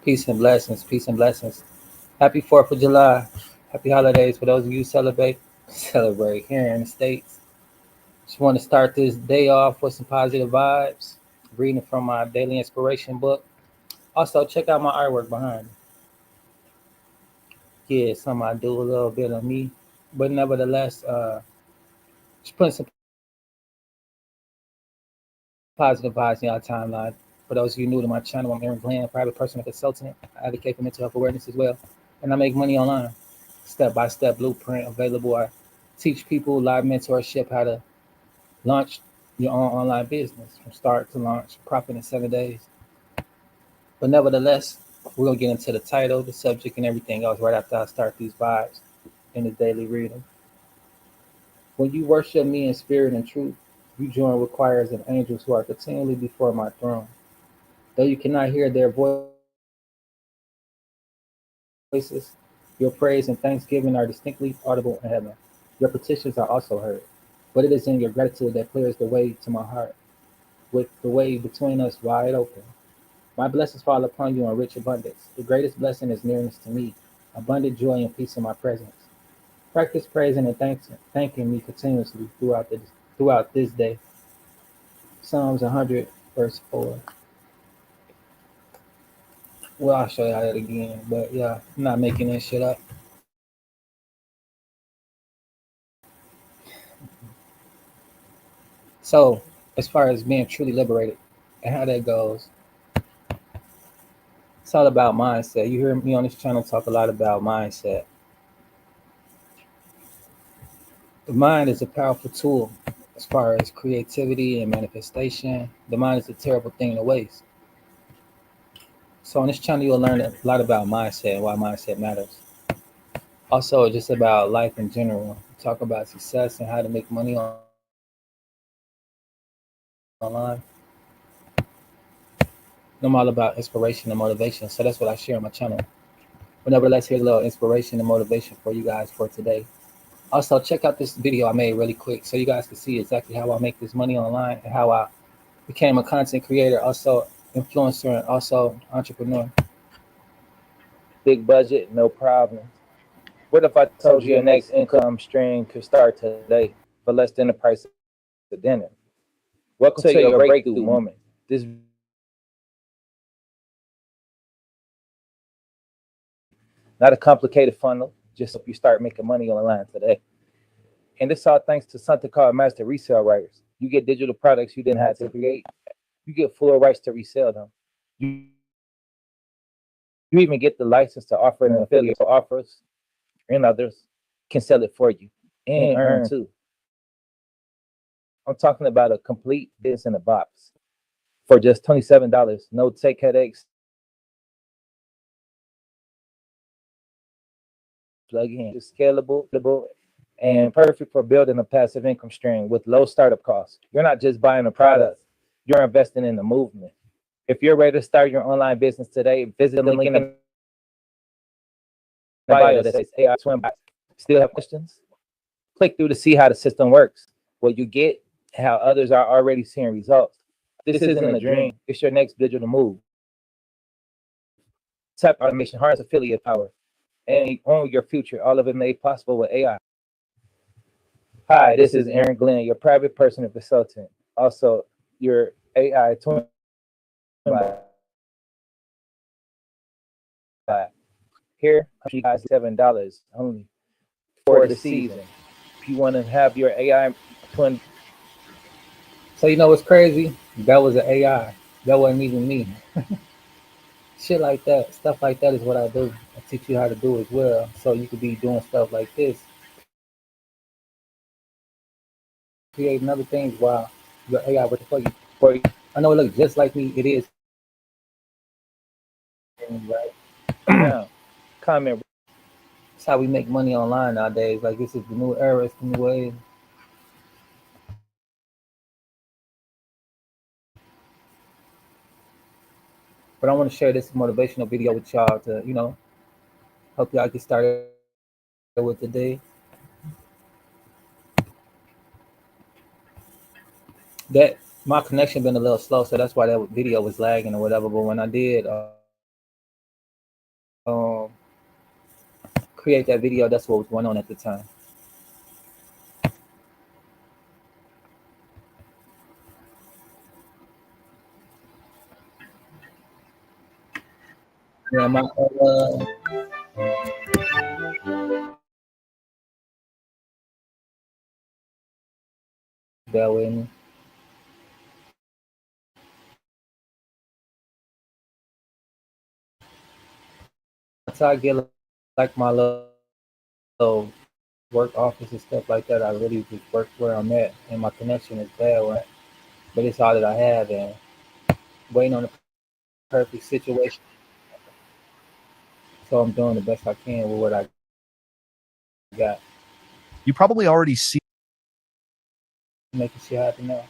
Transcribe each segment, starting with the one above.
Peace and blessings. Peace and blessings. Happy 4th of July. Happy holidays for those of you who celebrate here in the States. Just want to start this day off with some positive vibes. Reading from my daily inspiration book. Also, check out my artwork behind me. Yeah, something I do a little bit of me. But nevertheless, just putting some positive vibes in our timeline. For those of you new to my channel, I'm Aaron Glenn, private personal consultant. I advocate for mental health awareness as well. And I make money online. Step-by-step blueprint available. I teach people live mentorship how to launch your own online business from start to launch, profit in 7 days. But nevertheless, we're going to get into the title, the subject, and everything else right after I start these vibes in the daily reading. When you worship me in spirit and truth, you join with choirs and angels who are continually before my throne. Though you cannot hear their voices, your praise and thanksgiving are distinctly audible in heaven. Your petitions are also heard. But it is in your gratitude that clears the way to my heart, with the way between us wide open. My blessings fall upon you in rich abundance. The greatest blessing is nearness to me, abundant joy and peace in my presence. Practice praising and thanking me continuously throughout this day. Psalms 100, verse 4. Well, I'll show you that again, but yeah, I'm not making this shit up. So, as far as being truly liberated and how that goes, it's all about mindset. You hear me on this channel talk a lot about mindset. The mind is a powerful tool as far as creativity and manifestation. The mind is a terrible thing to waste. So on this channel, you'll learn a lot about mindset and why mindset matters. Also, just about life in general. Talk about success and how to make money online. I'm all about inspiration and motivation. So that's what I share on my channel. Whenever let's hear a little inspiration and motivation for you guys for today. Also, check out this video I made really quick so you guys can see exactly how I make this money online and how I became a content creator, also influencer, and also entrepreneur. Big budget, no problem. What if I told you your next income stream could start today for less than the price of dinner? Welcome to your breakthrough moment. This video is designed to show you a simple, not a complicated funnel, just to help you start making money online today. And this all thanks to something called Master Resale Writers. You get digital products you didn't have to create. You get full rights to resell them. You even get the license to offer an affiliate program so offers and others can sell it for you and earn too. I'm talking about a complete business in a box for just $27. No tech headaches, no hidden costs. Plug in, scalable, and perfect for building a passive income stream with low startup costs. You're not just buying a product, you're investing in the movement. If you're ready to start your online business today, visit the link in the bio that says AI Swim Box. Still have questions? Click through to see how the system works. What you get, how others are already seeing results. This isn't a dream, it's your next digital move. Tap automation, harness affiliate power, and own your future. All of it made possible with AI. Hi, this is Aaron Glenn, your private personal consultant. Also, your AI twin bot. Here, I'm showing you guys $7 only for the season. If you want to have your AI twin. So you know what's crazy? That was an AI. That wasn't even me. Shit like that, stuff like that is what I do. I teach you how to do as well, so you could be doing stuff like this, creating other things while your AI working for you. I know it looks just like me. It is. Right now, comment. That's how we make money online nowadays. Like this is the new era. It's the new wave. But I want to share this motivational video with y'all to, help y'all get started with the day. That my connection been a little slow, so that's why that video was lagging or whatever. But when I did, um, create that video. That's what was going on at the time. Yeah, my bear with me. Until I get like my little work office and stuff like that, I really just work where I'm at, and my connection is bad, right? But it's all that I have, and waiting on the perfect situation. So I'm doing the best I can with what I got, You probably already see making shit happen now.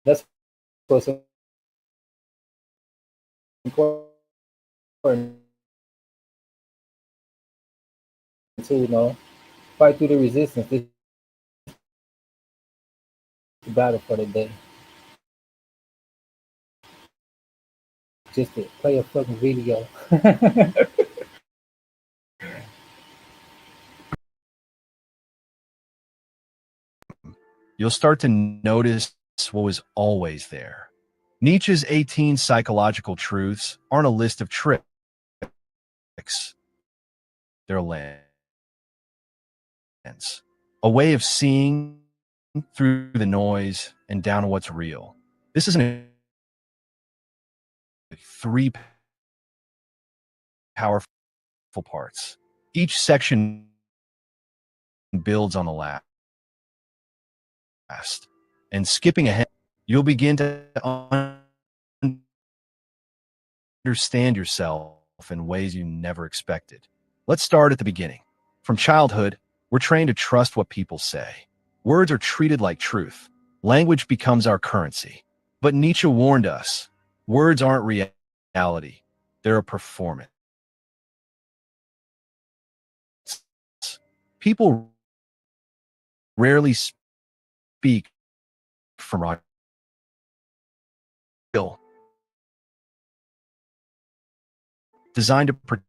That's what's important too, you know. Fight through the resistance. This is the battle for the day. Just to play a fucking video. you'll start to notice what was always there. Nietzsche's 18 psychological truths aren't a list of tricks, they're a lens, a way of seeing through the noise and down to what's real. This is an three powerful parts. Each section builds on the last. And skipping ahead, you'll begin to understand yourself in ways you never expected. Let's start at the beginning. From childhood, we're trained to trust what people say. Words are treated like truth. Language becomes our currency. But Nietzsche warned us, words aren't reality. They're a performance. People rarely speak from raw skill, designed to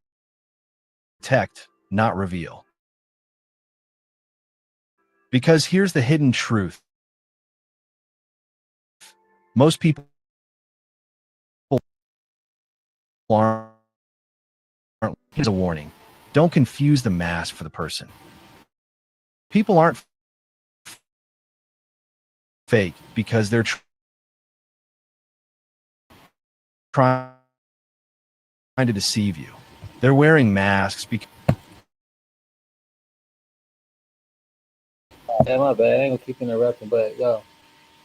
protect, not reveal. Because here's the hidden truth. Most people aren't. Here's a warning. Don't confuse the mask for the person. People aren't fake because they're trying to deceive you. They're wearing masks because Hey, my bad. I ain't gonna keep interrupting, but yo,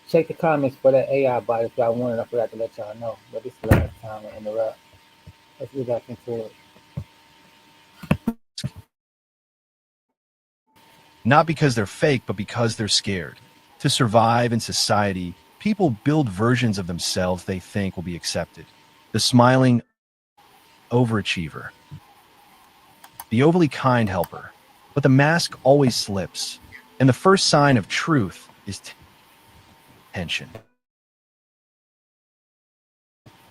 check the comments for that AI bot if y'all want it. I forgot to let y'all know. But this is the last time I interrupt. Let's get back into it. not because they're fake, but because they're scared. To survive in society, people build versions of themselves they think will be accepted. The smiling overachiever, the overly kind helper. But the mask always slips. And the first sign of truth is tension.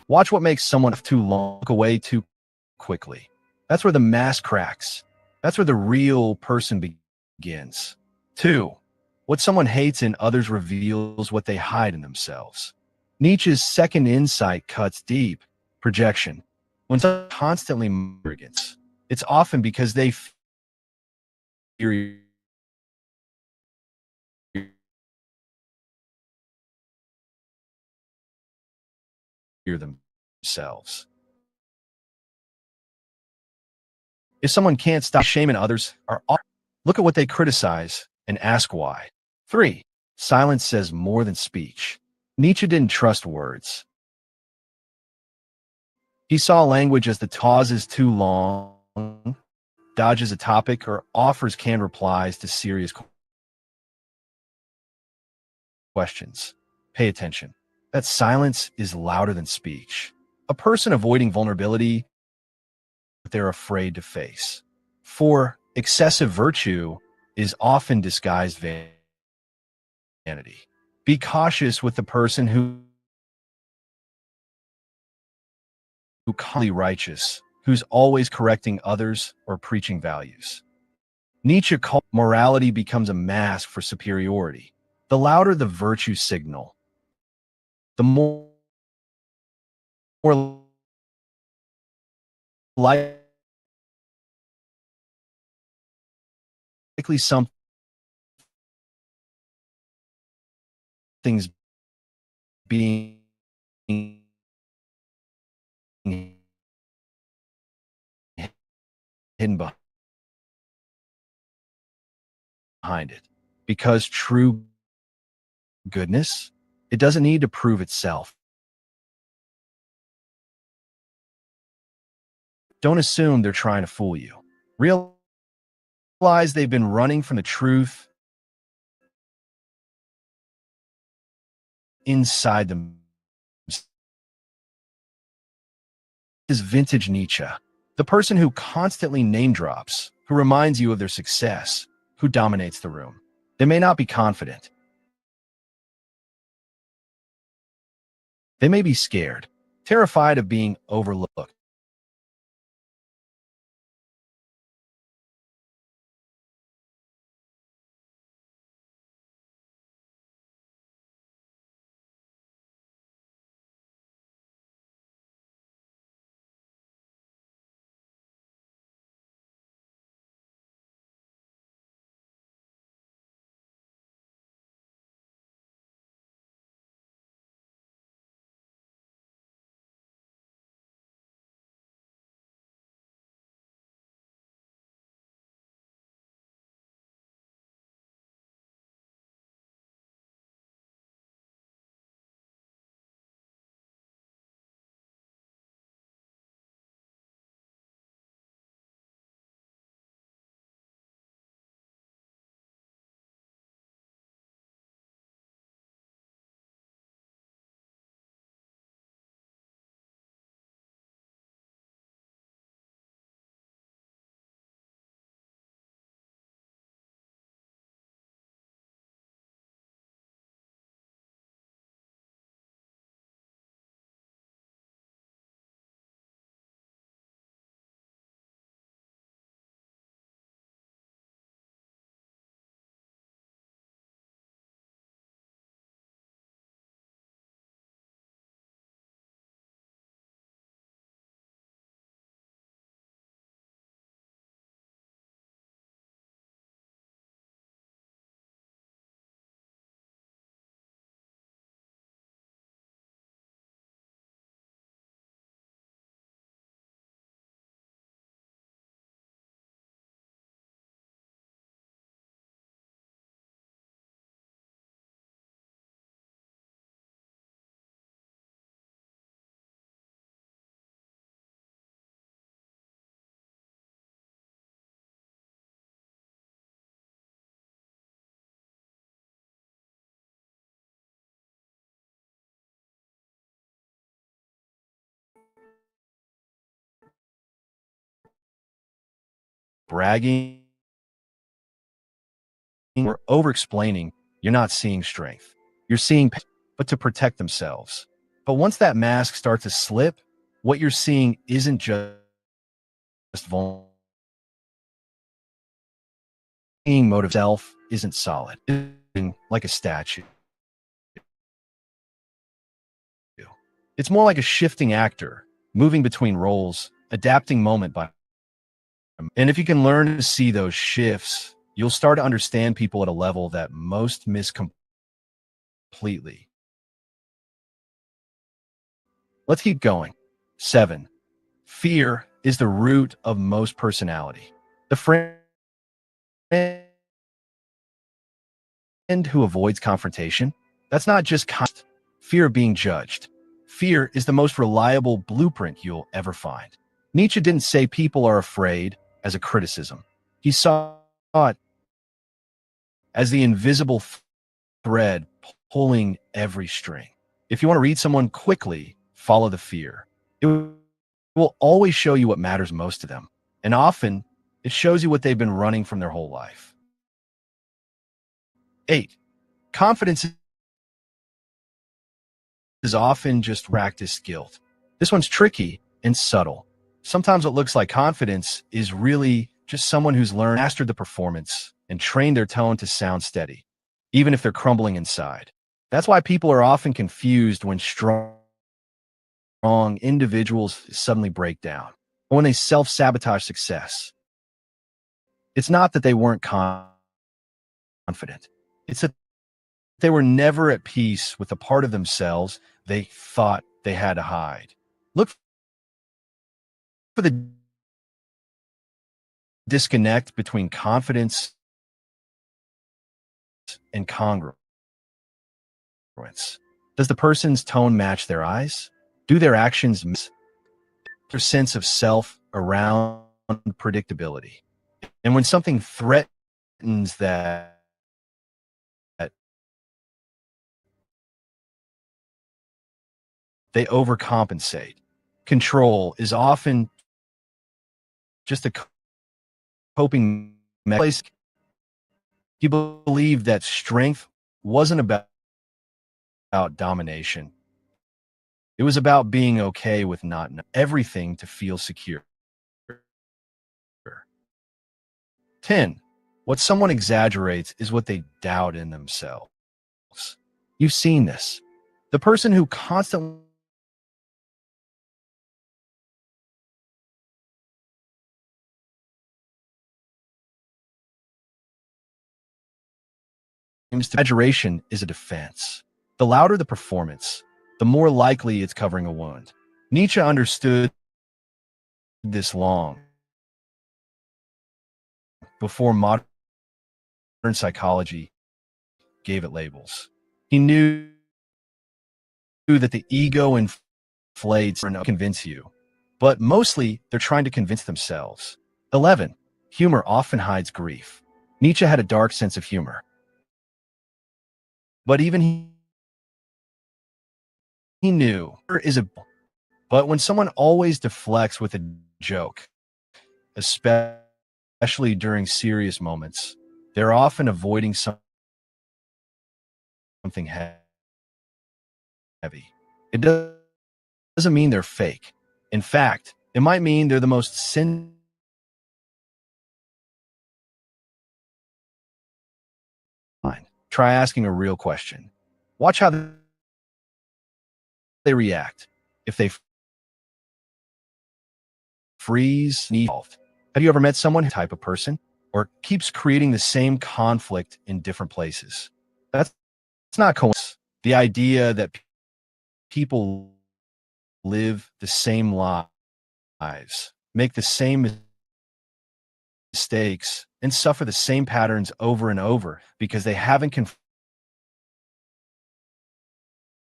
Watch what makes someone too long, look away too quickly. That's where the mask cracks. That's where the real person begins. Two, what someone hates in others reveals what they hide in themselves. Nietzsche's second insight cuts deep. Projection. When someone constantly arrogance, it's often because they fear themselves. If someone can't stop shaming others, look at what they criticize and ask why. 3. Silence says more than speech. Nietzsche didn't trust words. He saw language as the pause is too long, dodges a topic, or offers canned replies to serious questions. Pay attention. That silence is louder than speech. A person avoiding vulnerability they're afraid to face. 4. Excessive virtue is often disguised vanity. Be cautious with the person who constantly righteous, who's always correcting others or preaching values. Nietzsche called morality becomes a mask for superiority. The louder the virtue signal, the more likely something's being hidden behind it. Because true goodness, it doesn't need to prove itself. Don't assume they're trying to fool you. Realize they've been running from the truth inside them. Is vintage Nietzsche, the person who constantly name drops, who reminds you of their success, who dominates the room. They may not be confident. They may be scared, terrified of being overlooked. Bragging or over-explaining, you're not seeing strength. You're seeing, but to protect themselves. But once that mask starts to slip, what you're seeing isn't just vulnerable. Motive self isn't solid. Like a statue. It's more like a shifting actor, moving between roles, adapting moment by moment. And if you can learn to see those shifts, you'll start to understand people at a level that most miss completely. Let's keep going. 7. Fear is the root of most personality. The friend who avoids confrontation, that's not just fear of being judged. Fear is the most reliable blueprint you'll ever find. Nietzsche didn't say people are afraid as a criticism. He saw it as the invisible thread pulling every string. If you want to read someone quickly, follow the fear. It will always show you what matters most to them. And often, it shows you what they've been running from their whole life. 8. Confidence is often just practiced guilt. This one's tricky and subtle. Sometimes what looks like confidence is really just someone who's learned, mastered the performance, and trained their tone to sound steady, even if they're crumbling inside. That's why people are often confused when strong individuals suddenly break down, or when they self-sabotage success. It's not that they weren't confident. It's that they were never at peace with the part of themselves they thought they had to hide. Look for the disconnect between confidence and congruence. Does the person's tone match their eyes? Do their actions match their sense of self around predictability? And when something threatens that, they overcompensate. Control is often just a coping mechanism. You believe that strength wasn't about domination. It was about being okay with not knowing everything to feel secure. 10. What someone exaggerates is what they doubt in themselves. You've seen this. The person who constantly exaggeration is a defense. The louder the performance, the more likely it's covering a wound. Nietzsche understood this long before modern psychology gave it labels. He knew that the ego inflates and convince you, but mostly they're trying to convince themselves. 11. Humor often hides grief. Nietzsche had a dark sense of humor, but even he knew humor is a. But when someone always deflects with a joke, especially during serious moments, they're often avoiding something heavy. It doesn't mean they're fake. In fact, it might mean they're the most Try asking a real question. Watch how they react. If they freeze, involved. Have you ever met someone who type of person or keeps creating the same conflict in different places? That's not coincidence. The idea that people live the same lives, make the same mistakes, and suffer the same patterns over and over because they haven't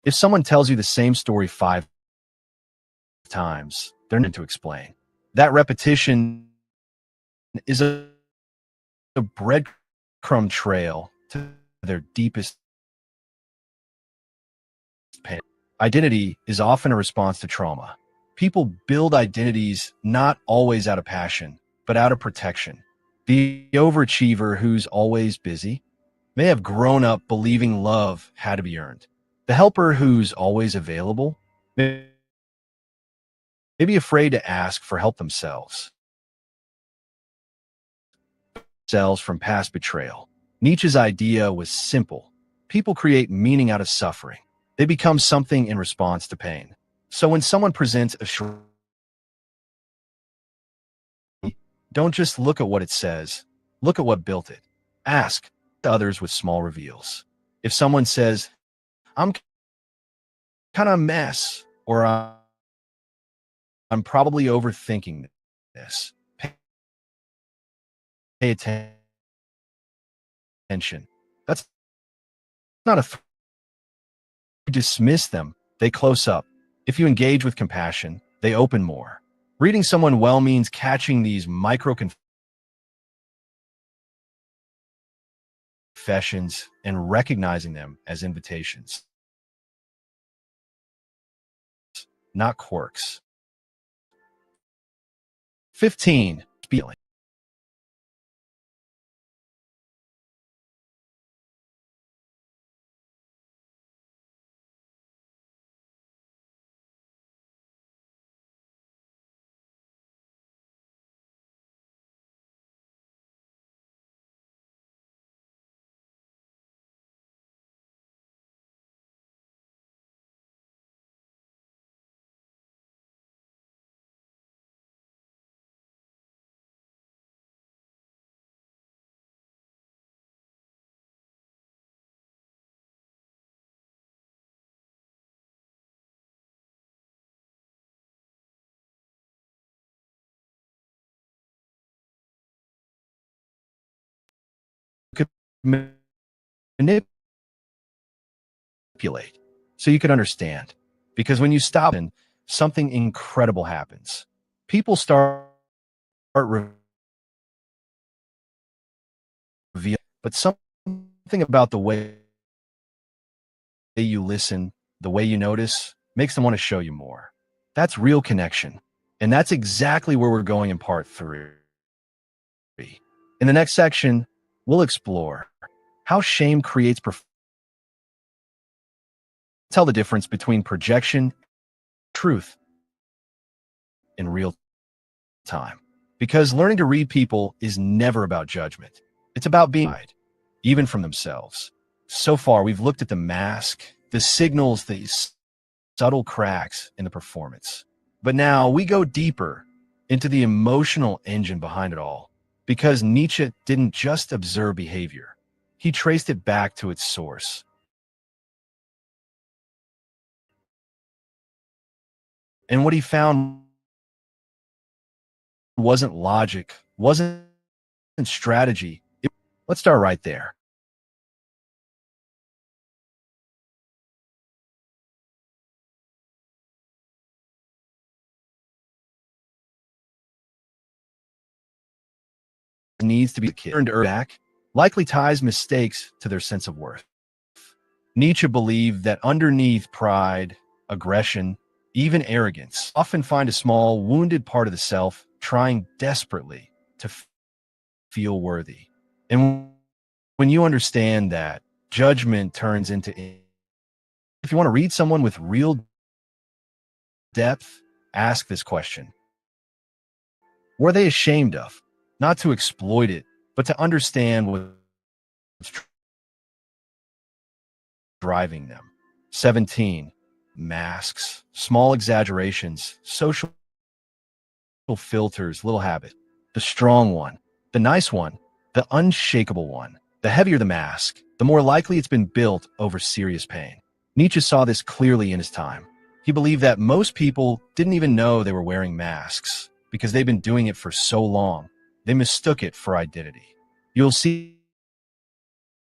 if someone tells you the same story 5 times, they're not to explain. That repetition is a breadcrumb trail to their deepest pain. Identity is often a response to trauma. People build identities not always out of passion, but out of protection. The overachiever who's always busy may have grown up believing love had to be earned. The helper who's always available may be afraid to ask for help themselves. Cells from past betrayal. Nietzsche's idea was simple. People create meaning out of suffering. They become something in response to pain. So when someone presents a don't just look at what it says, look at what built it. Ask others with small reveals. If someone says, I'm kind of a mess, or I'm probably overthinking this, pay attention. That's not a you dismiss them, they close up. If you engage with compassion, they open more. Reading someone well means catching these micro confessions and recognizing them as invitations, not quirks. 15. Feeling. Could manipulate so you could understand. Because when you stop and something incredible happens, people start revealing, but something about the way you listen, the way you notice, makes them want to show you more. That's real connection. And that's exactly where we're going in part 3. In the next section, we'll explore how shame creates tell the difference between projection and truth in real time. Because learning to read people is never about judgment. It's about being right, even from themselves. So far, we've looked at the mask, the signals, these subtle cracks in the performance. But now we go deeper into the emotional engine behind it all. Because Nietzsche didn't just observe behavior, he traced it back to its source. And what he found wasn't logic, wasn't strategy. Let's start right there. Needs to be turned back, likely ties mistakes to their sense of worth. Nietzsche believed that underneath pride, aggression, even arrogance, often find a small, wounded part of the self trying desperately to feel worthy. And when you understand that, judgment turns into. If you want to read someone with real depth, ask this question: what are they ashamed of? Not to exploit it, but to understand what's driving them. 17. Masks, small exaggerations, social filters, little habit. The strong one, the nice one, the unshakable one. The heavier the mask, the more likely it's been built over serious pain. Nietzsche saw this clearly in his time. He believed that most people didn't even know they were wearing masks because they've been doing it for so long. They mistook it for identity. You'll see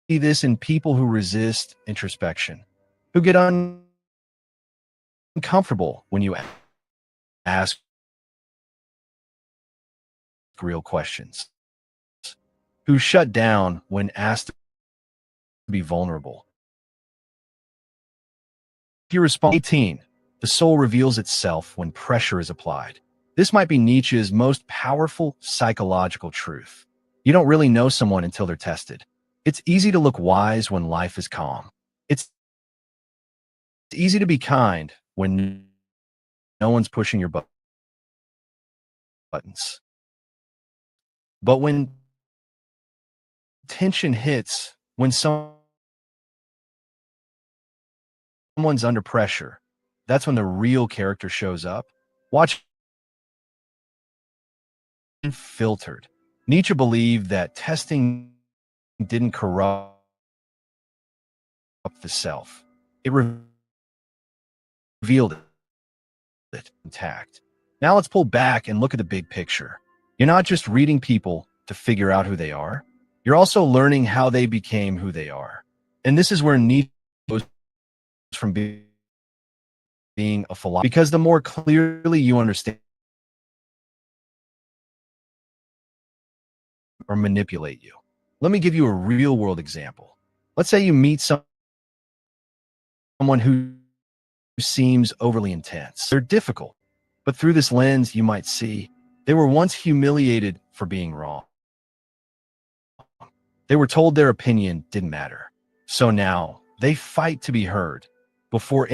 this in people who resist introspection, who get uncomfortable when you ask real questions, who shut down when asked to be vulnerable. He responds. 18. The soul reveals itself when pressure is applied. This might be Nietzsche's most powerful psychological truth. You don't really know someone until they're tested. It's easy to look wise when life is calm. It's easy to be kind when no one's pushing your buttons. But when tension hits, when someone's under pressure, that's when the real character shows up. Watch Filtered. Nietzsche believed that testing didn't corrupt the self. It revealed it intact. Now let's pull back and look at the big picture. You're not just reading people to figure out who they are. You're also learning how they became who they are. And this is where Nietzsche goes from being a philosopher. Because the more clearly you understand or manipulate you. Let me give you a real world example. Let's say you meet someone who seems overly intense. They're difficult, but through this lens, you might see They were once humiliated for being wrong. They were told their opinion didn't matter. So now they fight to be heard before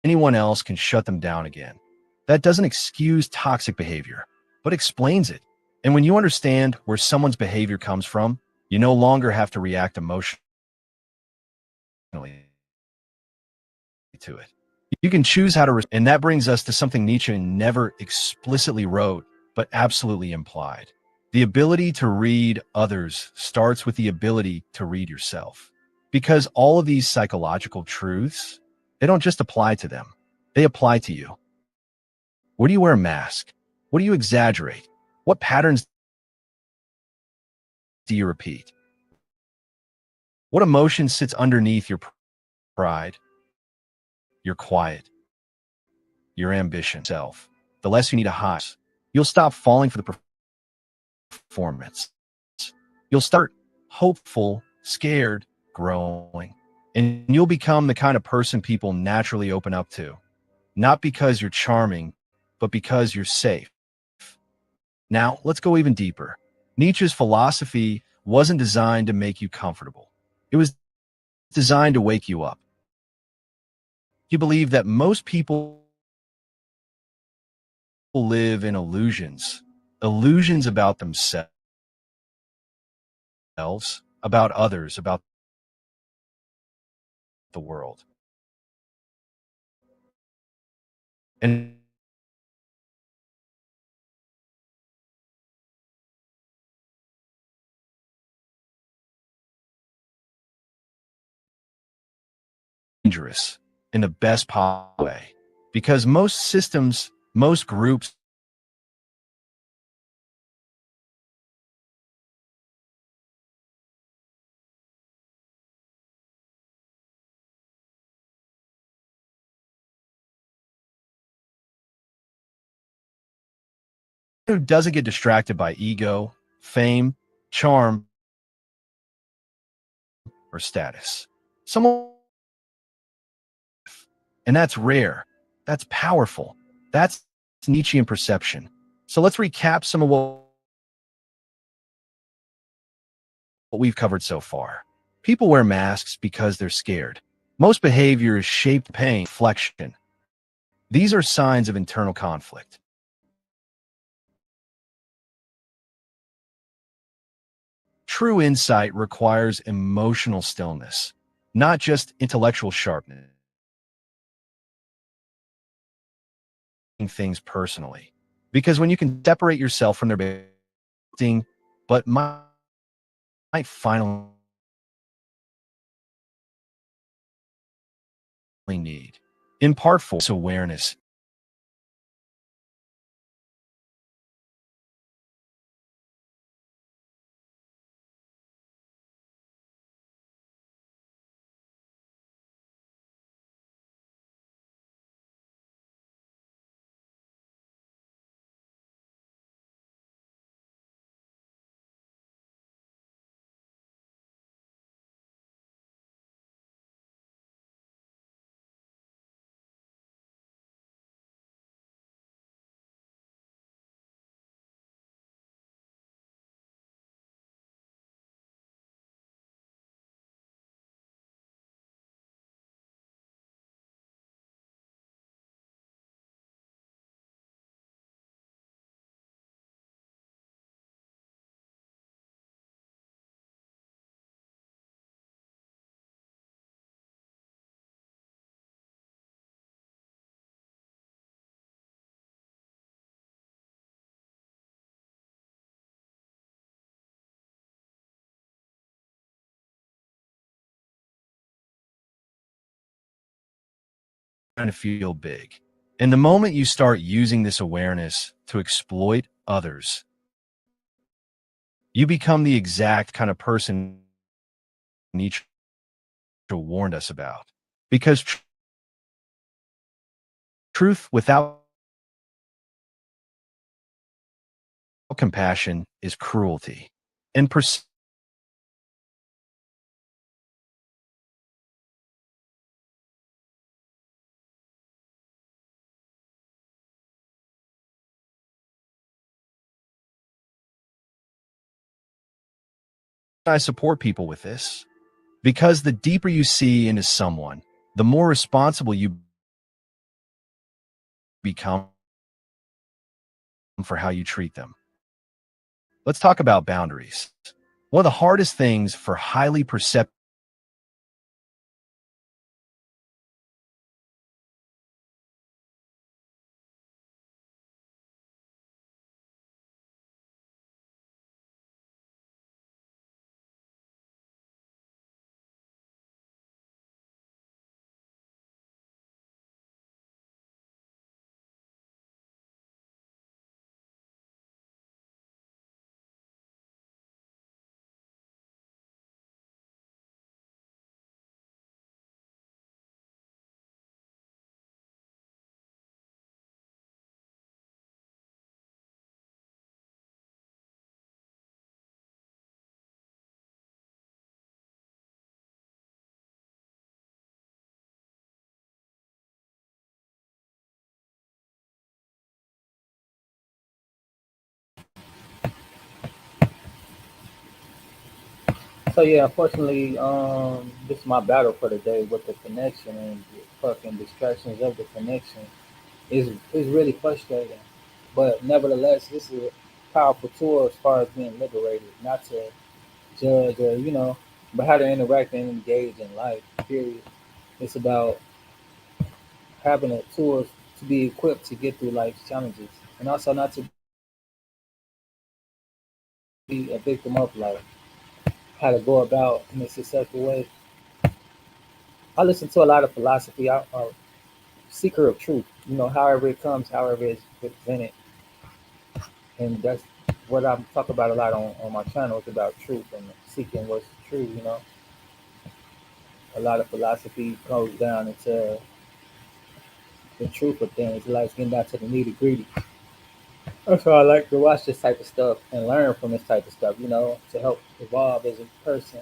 anyone else can shut them down again. That doesn't excuse toxic behavior, but explains it. And when you understand where someone's behavior comes from, you no longer have to react emotionally to it. You can choose how to, and that brings us to something Nietzsche never explicitly wrote, but absolutely implied. The ability to read others starts with the ability to read yourself. Because all of these psychological truths, they don't just apply to them, they apply to you. Where do you wear a mask? What do you exaggerate? What patterns do you repeat? What emotion sits underneath your pride, your quiet, your ambition self? The less you need to hide, you'll stop falling for the performance. You'll start hopeful, scared, growing, and you'll become the kind of person people naturally open up to, not because you're charming, but because you're safe. Now, let's go even deeper. Nietzsche's philosophy wasn't designed to make you comfortable. It was designed to wake you up. He believed that most people live in illusions, illusions about themselves, about others, about the world. And dangerous in the best possible way. Because most systems, most groups who doesn't get distracted by ego, fame, charm, or status. Someone, and that's rare. That's powerful. That's Nietzschean perception. So let's recap some of what we've covered so far. People wear masks because they're scared. Most behavior is shaped pain, flexion. These are signs of internal conflict. True insight requires emotional stillness, not just intellectual sharpness. Things personally. Because when you can separate yourself from their being, but might finally need. In part four, awareness. Trying to feel big. And the moment you start using this awareness to exploit others, you become the exact kind of person Nietzsche warned us about. Because truth without compassion is cruelty. And I support people with this? Because the deeper you see into someone, the more responsible you become for how you treat them. Let's talk about boundaries. One of the hardest things for highly perceptive So yeah, unfortunately, this is my battle for the day with the connection and the fucking distractions of the connection is really frustrating. But nevertheless, this is a powerful tool as far as being liberated, not to judge or but how to interact and engage in life. Period. It's about having the tools to be equipped to get through life's challenges, and also not to be a victim of life. How to go about in a successful way. I listen to a lot of philosophy. I'm a seeker of truth. However it comes, however it's presented, and that's what I'm talking about a lot on my channel. It's about truth and seeking what's true. A lot of philosophy goes down into the truth of things. It likes getting down to the nitty gritty. That's why I like to watch this type of stuff and learn from this type of stuff. To help evolve as a person.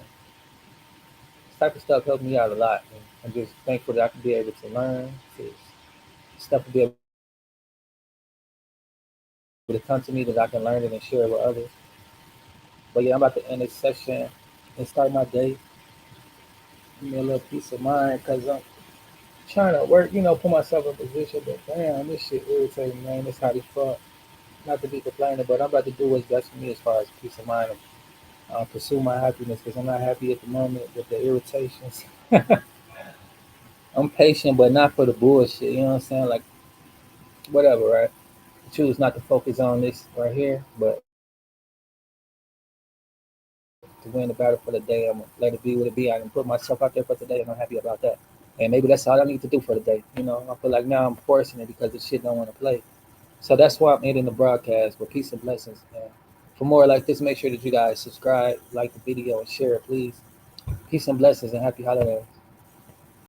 This type of stuff helped me out a lot. And I'm just thankful that I can be able to learn to stuff to be able to come to me that I can learn it and share it with others. But yeah, I'm about to end this session and start my day. Give me a little peace of mind because I'm trying to work, put myself in position. But damn, this shit irritating, man. This how they fuck. Not to be complaining, but I'm about to do what's best for me as far as peace of mind and pursue my happiness because I'm not happy at the moment with the irritations. I'm patient, but not for the bullshit. You know what I'm saying? Like, whatever, right? Choose not to focus on this right here, but to win the battle for the day, I'm gonna let it be what it be. I can put myself out there for today, and I'm happy about that. And maybe that's all I need to do for the day. I feel like now I'm forcing it because the shit don't want to play. So that's why I'm ending the broadcast. But peace and blessings. And for more like this, make sure that you guys subscribe, like the video, and share it, please. Peace and blessings, and happy holidays.